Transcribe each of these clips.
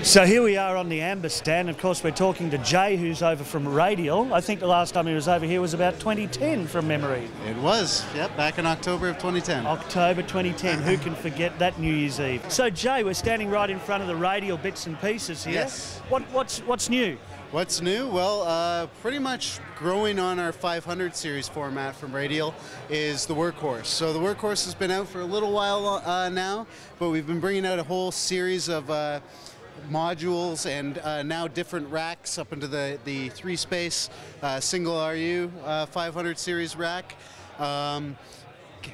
So here we are on the Amber stand. Of course, we're talking to Jay, who's over from Radial. I think the last time he was over here was about 2010 from memory. It was, yep, back in October of 2010. October 2010, who can forget that New Year's Eve? So Jay, we're standing right in front of the Radial bits and pieces here. Yes. What's new? What's new? Well, pretty much growing on our 500 series format from Radial is the Workhorse. So the Workhorse has been out for a little while now, but we've been bringing out a whole series of modules and now different racks up into the 3-space single RU 500 series rack.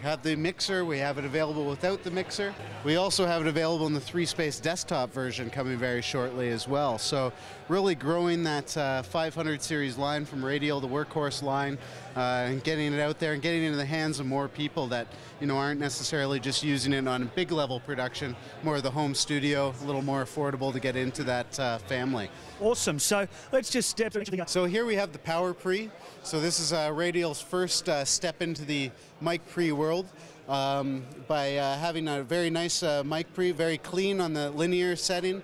Have the mixer, we have it available without the mixer. We also have it available in the 3-space desktop version coming very shortly as well. So really growing that 500 series line from Radial, the Workhorse line, and getting it out there and getting it into the hands of more people that aren't necessarily just using it on a big level production, more of the home studio, a little more affordable to get into that family. Awesome. So let's just step into the... So here we have the Power Pre. So this is Radial's first step into the mic pre world by having a very nice mic pre, very clean on the linear setting.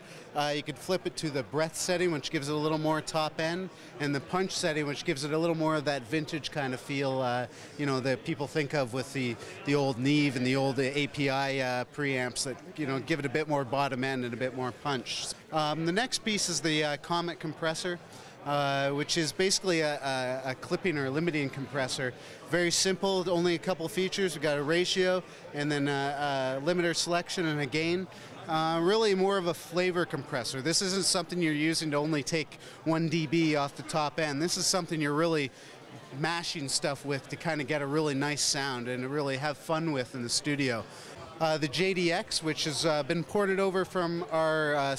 You could flip it to the breath setting, which gives it a little more top end, and the punch setting, which gives it a little more of that vintage kind of feel, that people think of with the old Neve and the old API preamps that give it a bit more bottom end and a bit more punch. The next piece is the Comet compressor. Which is basically a clipping or limiting compressor. Very simple, only a couple features. We've got a ratio and then a limiter selection and a gain. Really more of a flavor compressor. This isn't something you're using to only take 1 dB off the top end. This is something you're really mashing stuff with to kind of get a really nice sound and to really have fun with in the studio. The JDX, which has been ported over from our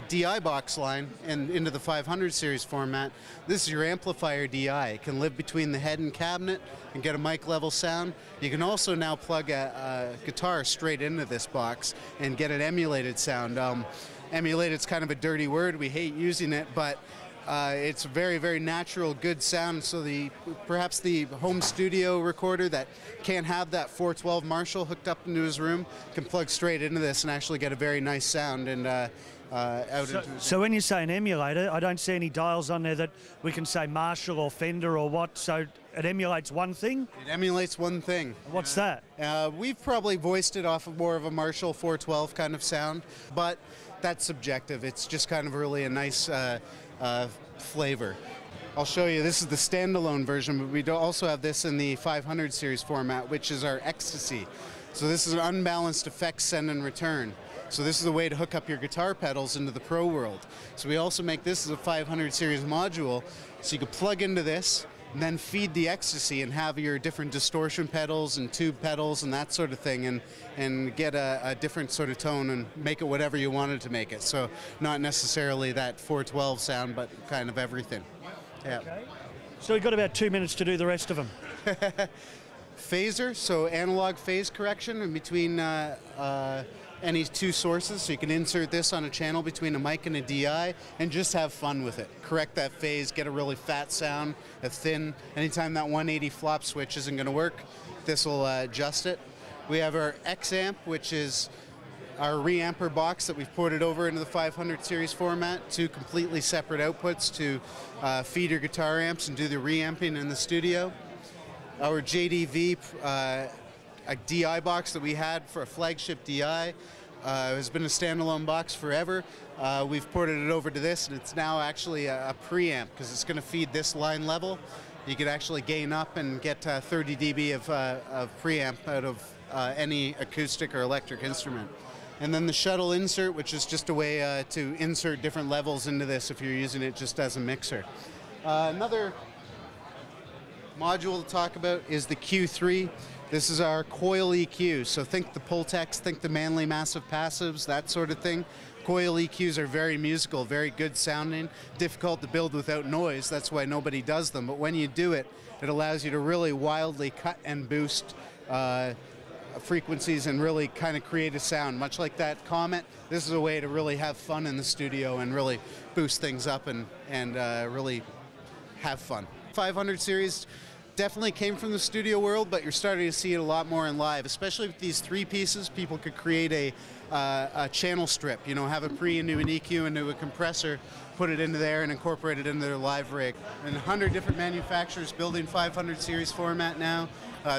DI box line and into the 500 series format. This is your amplifier DI. It can live between the head and cabinet and get a mic level sound. You can also now plug a guitar straight into this box and get an emulated sound. Emulated's kind of a dirty word. We hate using it, but it's a very, very natural, good sound. So perhaps the home studio recorder that can't have that 412 Marshall hooked up into his room can plug straight into this and actually get a very nice sound. And so when you say an emulator, I don't see any dials on there that we can say Marshall or Fender or what, so it emulates one thing? It emulates one thing. What's that? We've probably voiced it off of more of a Marshall 412 kind of sound, but that's subjective. It's just kind of really a nice flavor. I'll show you, this is the standalone version, but we also have this in the 500 series format, which is our Ecstasy. So this is an unbalanced effects send and return. So this is a way to hook up your guitar pedals into the pro world. So we also make this as a 500 series module, so you can plug into this and then feed the Ecstasy and have your different distortion pedals and tube pedals and that sort of thing and get a different sort of tone and make it whatever you wanted to make it. So not necessarily that 412 sound, but kind of everything. Yeah. Okay. So we've got about 2 minutes to do the rest of them. Phaser, so analog phase correction in between any two sources, so you can insert this on a channel between a mic and a DI and just have fun with it. Correct that phase, get a really fat sound, a thin. Anytime that 180 flop switch isn't going to work, this will adjust it. We have our X amp, which is our reamper box that we've ported over into the 500 series format, 2 completely separate outputs to feed your guitar amps and do the reamping in the studio. Our JDV, a DI box that we had for a flagship DI, has been a standalone box forever. We've ported it over to this, and it's now actually a preamp because it's going to feed this line level. You could actually gain up and get 30 dB of preamp out of any acoustic or electric instrument. And then the shuttle insert, which is just a way to insert different levels into this if you're using it just as a mixer. Another module to talk about is the Q3. This is our Coil EQ, so think the Pultex, think the Manley Massive Passives, that sort of thing. Coil EQs are very musical, very good sounding, difficult to build without noise, that's why nobody does them, but when you do it, it allows you to really wildly cut and boost frequencies and really kind of create a sound. Much like that Comet, this is a way to really have fun in the studio and really boost things up and really have fun. 500 series definitely came from the studio world, but you're starting to see it a lot more in live, especially with these 3 pieces. People could create a channel strip, you know, have a pre into an EQ into a compressor, put it into there and incorporate it into their live rig. And 100 different manufacturers building 500 series format now.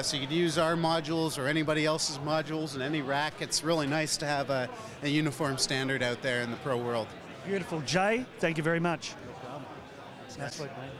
So you could use our modules or anybody else's modules in any rack. It's really nice to have a uniform standard out there in the pro world. Beautiful. Jay, thank you very much. No problem. Nice work, mate.